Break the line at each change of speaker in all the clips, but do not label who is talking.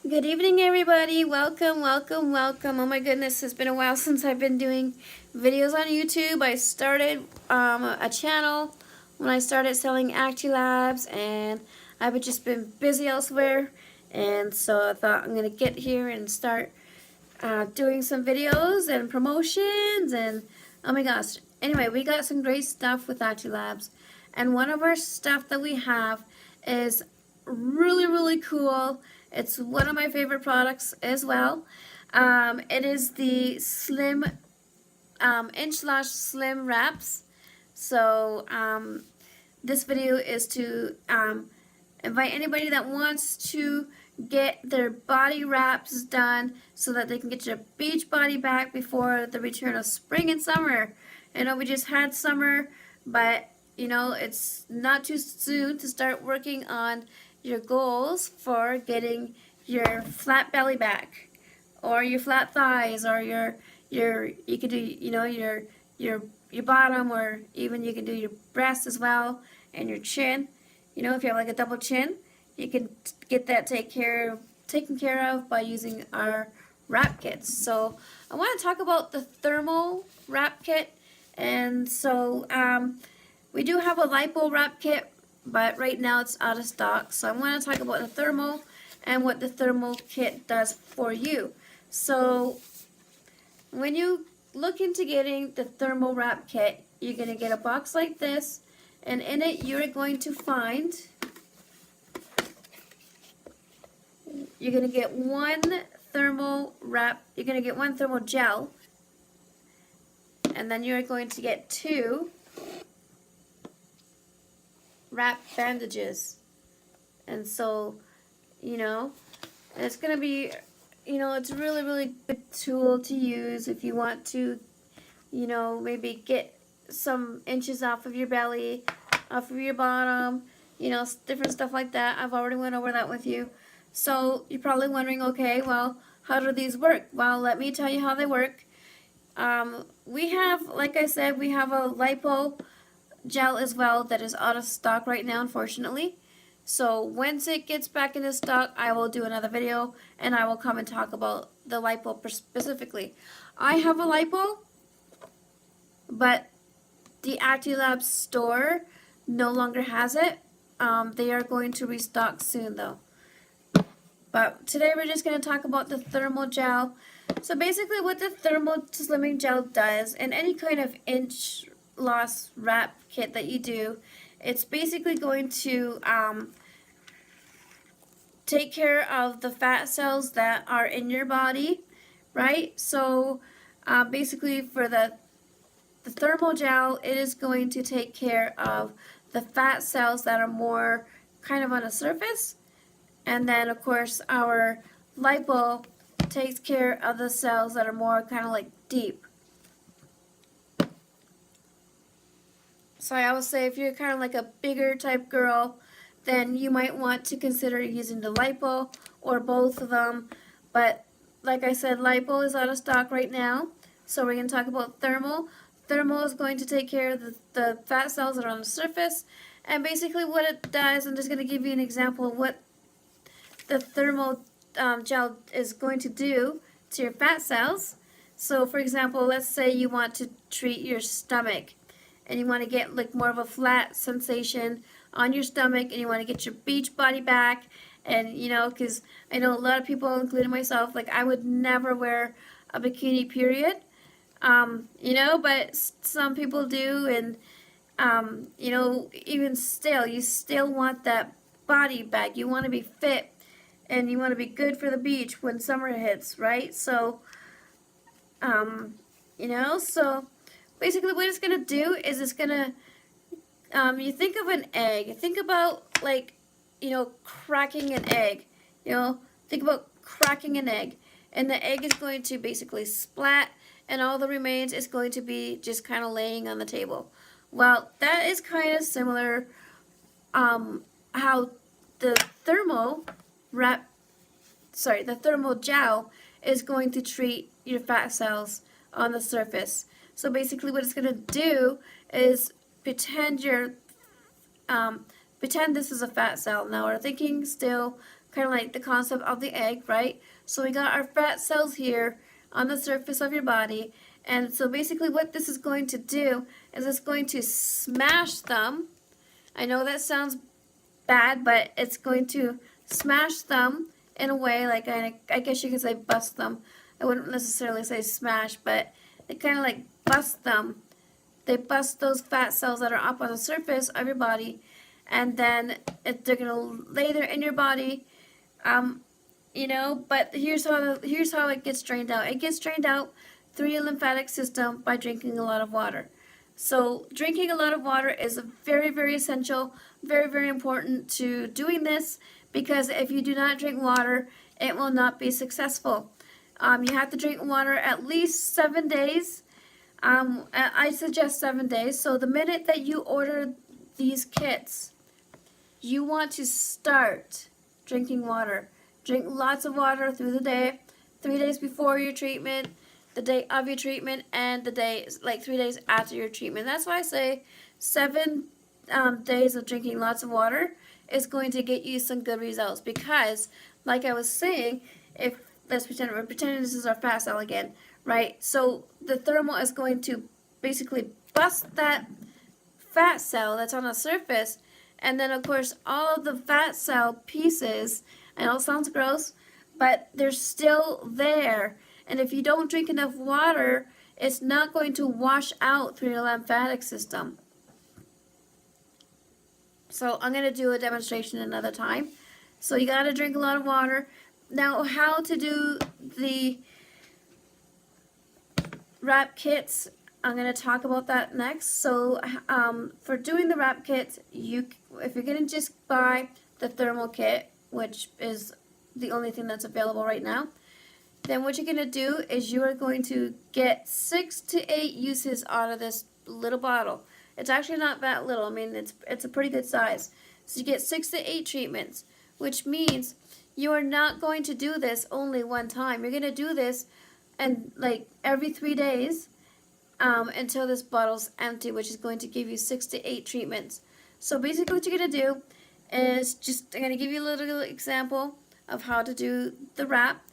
Good evening, everybody. Welcome, welcome, welcome. Oh my goodness, it's been a while since I've been doing videos on YouTube. I started a channel when I started selling ACTI-LABS, and I've just been busy elsewhere. And so I thought I'm going to get here and start doing some videos and promotions. And oh my gosh. Anyway, we got some great stuff with ACTI-LABS. And one of our stuff that we have is really, really cool. It's one of my favorite products as well. It is the Slim Inch/Slim Wraps. So this video is to invite anybody that wants to get their body wraps done so that they can get your beach body back before the return of spring and summer. I know we just had summer, but you know, it's not too soon to start working on your goals for getting your flat belly back, or your flat thighs, or your you could do, you know, your bottom, or even you can do your breast as well, and your chin. You know, if you have like a double chin, you can get that taken care of by using our wrap kits. So I want to talk about the thermal wrap kit. And so we do have a lipo wrap kit, but right now it's out of stock. So I want to talk about the thermal and what the thermal kit does for you. So when you look into getting the thermal wrap kit, you're going to get a box like this, and in it you're going to find, you're going to get one thermal wrap, you're going to get one thermal gel, and then you're going to get two wrap bandages. And so, you know, it's going to be, you know, it's a really, really good tool to use if you want to, you know, maybe get some inches off of your belly, off of your bottom, you know, different stuff like that. I've already went over that with you. So you're probably wondering, okay, well, how do these work? Well, let me tell you how they work. We have, like I said, we have a lipo gel as well that is out of stock right now, unfortunately. So once it gets back into stock, I will do another video and I will come and talk about the lipo specifically. I have a lipo, but the ACTI-LABS store no longer has it. They are going to restock soon though. But today we're just going to talk about the thermal gel. So basically what the thermal slimming gel does, in any kind of inch loss wrap kit that you do, it's basically going to take care of the fat cells that are in your body, right? So basically for the thermal gel, it is going to take care of the fat cells that are more kind of on the surface. And then of course our lipo takes care of the cells that are more kind of like deep. So I always say if you're kind of like a bigger type girl, then you might want to consider using the lipo or both of them. But like I said, lipo is out of stock right now. So we're going to talk about thermal. Thermal is going to take care of the fat cells that are on the surface. And basically what it does, I'm just going to give you an example of what the thermal gel is going to do to your fat cells. So for example, let's say you want to treat your stomach and you want to get like more of a flat sensation on your stomach, and you want to get your beach body back. And you know, because I know a lot of people, including myself, like I would never wear a bikini, period. You know, but some people do, and you know, even still, you still want that body back. You want to be fit, and you want to be good for the beach when summer hits, right? So, you know, so basically what it's going to do is it's going to, you think of an egg. Think about, like, you know, cracking an egg. You know, think about cracking an egg. And the egg is going to basically splat, and all the remains is going to be just kind of laying on the table. Well, that is kind of similar how the thermal gel is going to treat your fat cells on the surface. So basically what it's going to do is pretend this is a fat cell. Now we're thinking still kind of like the concept of the egg, right? So we got our fat cells here on the surface of your body, and so basically what this is going to do is it's going to smash them. I know that sounds bad, but it's going to smash them in a way, like I guess you could say bust them. I wouldn't necessarily say smash, but they kind of like bust them. They bust those fat cells that are up on the surface of your body, and then they're going to lay there in your body. You know, but here's how it gets drained out. It gets drained out through your lymphatic system by drinking a lot of water. So drinking a lot of water is very, very essential, very, very important to doing this, because if you do not drink water, it will not be successful. You have to drink water at least 7 days. I suggest 7 days. So the minute that you order these kits, you want to start drinking water. Drink lots of water through the day, 3 days before your treatment, the day of your treatment, and the day, like 3 days after your treatment. That's why I say 7 days of drinking lots of water is going to get you some good results, because, like I was saying, if we're pretending this is our fat cell again, right? So the thermal is going to basically bust that fat cell that's on the surface, and then of course all of the fat cell pieces, I know it sounds gross, but they're still there. And if you don't drink enough water, it's not going to wash out through your lymphatic system. So I'm going to do a demonstration another time. So you got to drink a lot of water. Now, how to do the wrap kits, I'm going to talk about that next. So for doing the wrap kits, if you're going to just buy the thermal kit, which is the only thing that's available right now, then what you're going to do is you are going to get 6 to 8 uses out of this little bottle. It's actually not that little. I mean, it's a pretty good size. So you get 6 to 8 treatments, which means you are not going to do this only one time. You're going to do this and like every 3 days until this bottle's empty, which is going to give you 6 to 8 treatments. So basically what you're going to do is I'm going to give you a little example of how to do the wrap,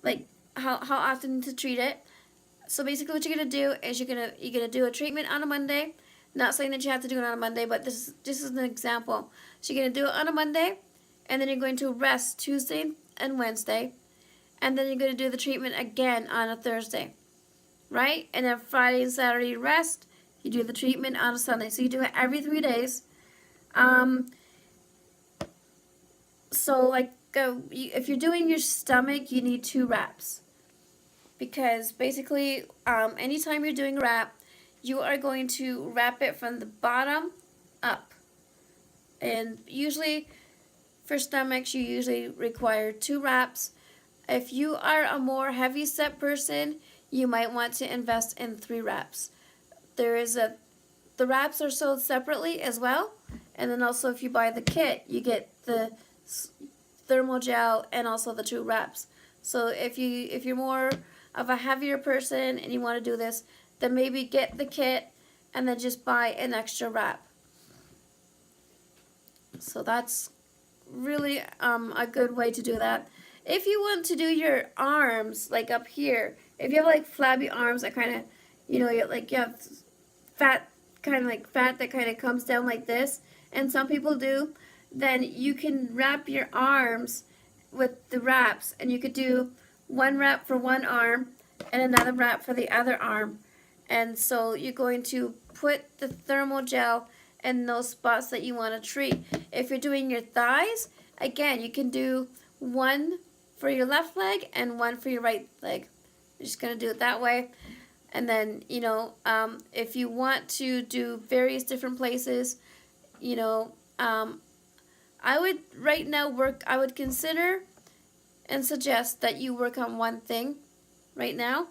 like how often to treat it. So basically what you're going to do is you're going to do a treatment on a Monday. Not saying that you have to do it on a Monday, but this is an example. So you're going to do it on a Monday, and then you're going to rest Tuesday and Wednesday, and then you're going to do the treatment again on a Thursday, right? And then Friday and Saturday you rest, you do the treatment on a Sunday. So you do it every 3 days. So like if you're doing your stomach, you need 2 wraps, because basically anytime you're doing a wrap, you are going to wrap it from the bottom up. And usually for stomachs, you usually require 2 wraps. If you are a more heavy set person, you might want to invest in 3 wraps. The wraps are sold separately as well, and then also if you buy the kit, you get the thermal gel and also the 2 wraps. So if you're more of a heavier person and you want to do this, then maybe get the kit and then just buy an extra wrap. So that's really a good way to do that. If you want to do your arms, like up here, if you have like flabby arms that kind of, you have fat, kind of like fat that kind of comes down like this, and some people do, then you can wrap your arms with the wraps, and you could do 1 wrap for one arm and another wrap for the other arm. And so you're going to put the thermal gel in those spots that you want to treat. If you're doing your thighs, again, you can do 1 for your left leg and 1 for your right leg. You're just going to do it that way. And then, if you want to do various different places, I would consider and suggest that you work on one thing right now.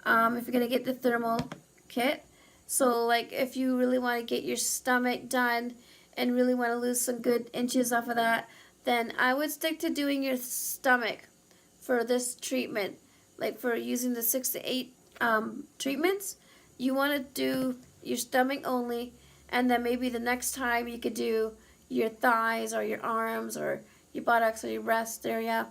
If you're going to get the thermal kit. So like if you really want to get your stomach done and really want to lose some good inches off of that, then I would stick to doing your stomach for this treatment. Like for using the 6 to 8 treatments, you want to do your stomach only, and then maybe the next time you could do your thighs or your arms or your buttocks or your breast area,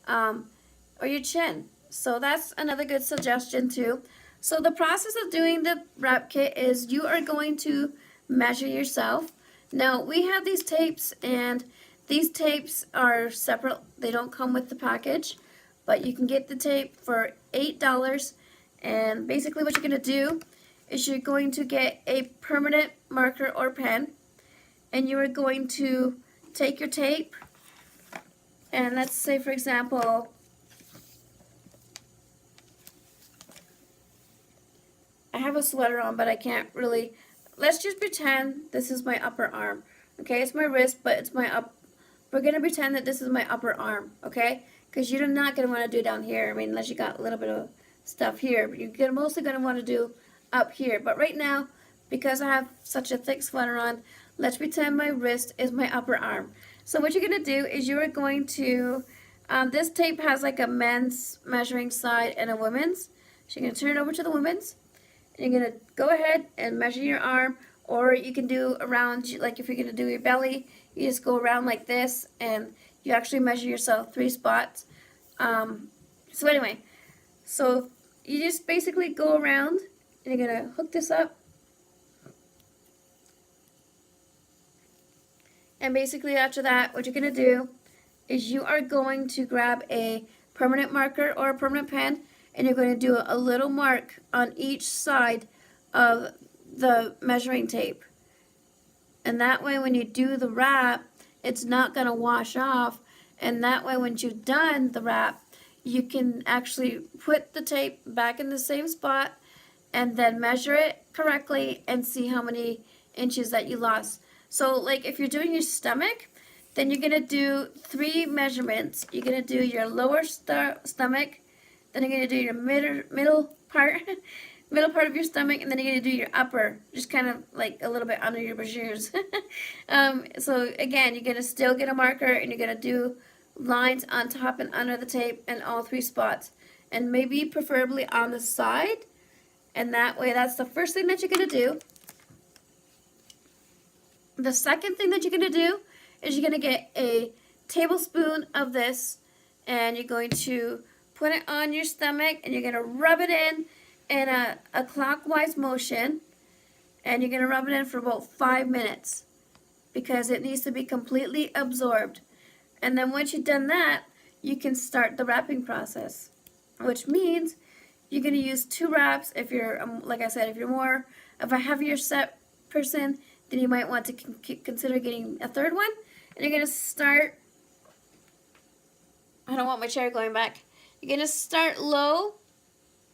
or your chin. So that's another good suggestion too. So the process of doing the wrap kit is you are going to measure yourself. Now we have these tapes, and these tapes are separate. They don't come with the package, but you can get the tape for $8. And basically what you're going to do is you're going to get a permanent marker or pen, and you are going to take your tape, and let's say for example, I have a sweater on, but I can't really, let's just pretend this is my upper arm. Okay, it's my wrist, but it's my we're going to pretend that this is my upper arm, okay? Because you're not going to want to do down here, I mean, unless you got a little bit of stuff here, but you're mostly going to want to do up here. But right now, because I have such a thick sweater on, let's pretend my wrist is my upper arm. So what you're going to do is you are going to, this tape has like a men's measuring side and a women's. So you're going to turn it over to the women's, and you're going to go ahead and measure your arm, or you can do around, like if you're going to do your belly, you just go around like this, and you actually measure yourself 3 spots. So anyway, so you just basically go around, and you're going to hook this up. And basically after that, what you're going to do is you are going to grab a permanent marker or a permanent pen, and you're going to do a little mark on each side of the measuring tape. And that way when you do the wrap, it's not going to wash off. And that way when you've done the wrap, you can actually put the tape back in the same spot and then measure it correctly and see how many inches that you lost. So like if you're doing your stomach, then you're going to do 3 measurements. You're going to do your lower stomach, then you're going to do your middle part of your stomach, and then you're going to do your upper, just kind of like a little bit under your brassiers. So again, you're going to still get a marker, and you're going to do lines on top and under the tape in all 3 spots, and maybe preferably on the side. And that way, that's the first thing that you're going to do. The second thing that you're going to do is you're going to get a tablespoon of this, and you're going to put it on your stomach, and you're going to rub it in a clockwise motion, and you're going to rub it in for about 5 minutes because it needs to be completely absorbed. And then once you've done that, you can start the wrapping process, which means you're going to use 2 wraps. If you're, like I said, if you're more of a heavier set person, then you might want to consider getting a 3rd one. And you're going to start, I don't want my chair going back. You're going to start low,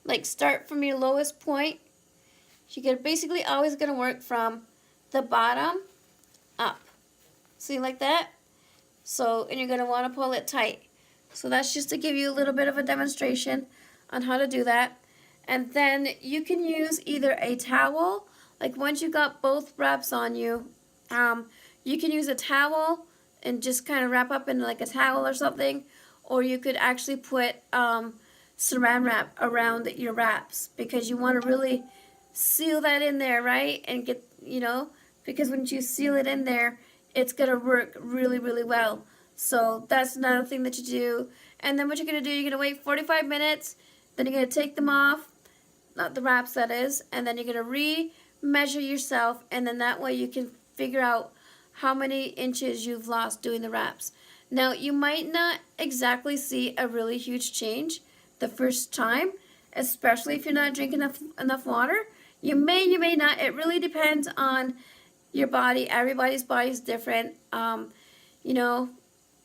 like start from your lowest point. You're basically always going to work from the bottom up. See, like that? So, and you're going to want to pull it tight. So that's just to give you a little bit of a demonstration on how to do that. And then you can use either a towel, like once you got both wraps on you, you can use a towel and just kind of wrap up in like a towel or something, or you could actually put saran wrap around your wraps, because you want to really seal that in there, right? And get, you know, because when you seal it in there, it's going to work really, really well. So that's another thing that you do. And then what you're going to do, you're going to wait 45 minutes, then you're going to take them off, not the wraps that is, and then you're going to re-measure yourself, and then that way you can figure out how many inches you've lost doing the wraps. Now, you might not exactly see a really huge change the first time, especially if you're not drinking enough water. You may not. It really depends on your body. Everybody's body is different, you know,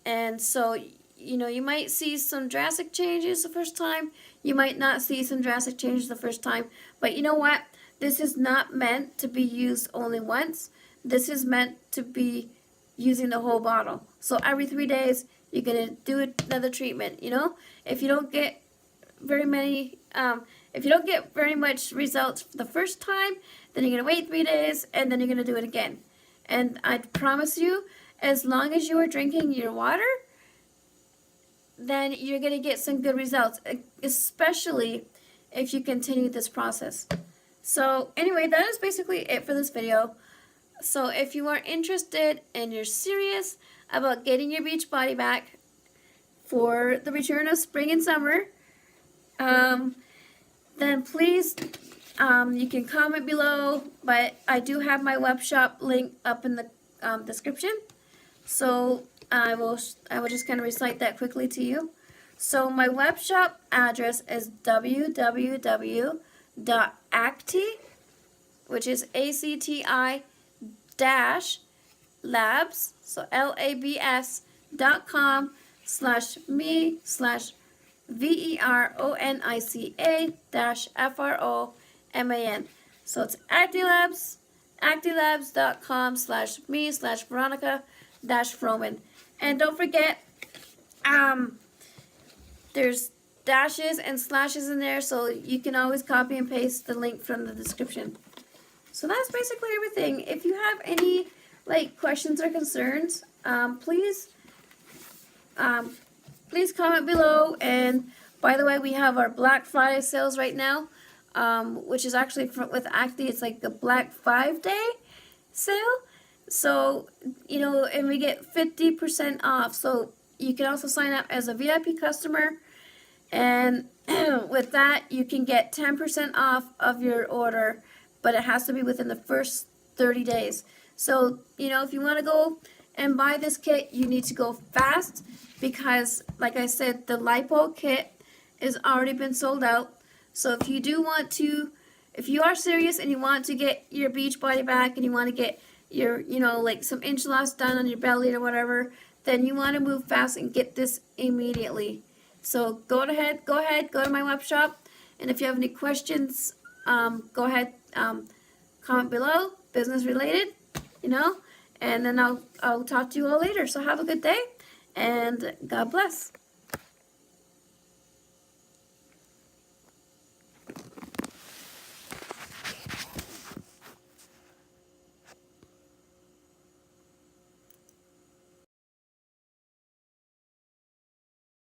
and so, you know, you might see some drastic changes the first time. You might not see some drastic changes the first time. But you know what? This is not meant to be used only once. This is meant to be using the whole bottle. So every 3 days, you're going to do another treatment, you know? If you don't get very many, if you don't get very much results the first time, then you're going to wait 3 days, and then you're going to do it again. And I promise you, as long as you are drinking your water, then you're going to get some good results, especially if you continue this process. So anyway, that is basically it for this video. So if you are interested and you're serious about getting your beach body back for the return of spring and summer, then please, you can comment below, but I do have my web shop link up in the description. So I will just kind of recite that quickly to you. So my web shop address is www.acti, which is ACTI-LABS, so LABS.com/me/VERONICA-FROMAN. So it's ACTI-LABS, ACTILabs.com/me/Veronica-Froman. And don't forget, there's dashes and slashes in there, so you can always copy and paste the link from the description. So that's basically everything. If you have any questions or concerns, please comment below. And by the way, we have our Black Friday sales right now, which is actually with ACTI. It's like a Black 5-day sale. So and we get 50% off. So you can also sign up as a VIP customer, and with that you can get 10% off of your order, but it has to be within the first 30 days. So if you want to go and buy this kit, you need to go fast, because like I said, the lipo kit has already been sold out. So if you are serious and you want to get your beach body back, and you want to get your some inch loss done on your belly or whatever, then you want to move fast and get this immediately. So go ahead, go to my web shop, and if you have any questions, go ahead, comment below, business related, and then I'll talk to you all later. So have a good day, and God bless.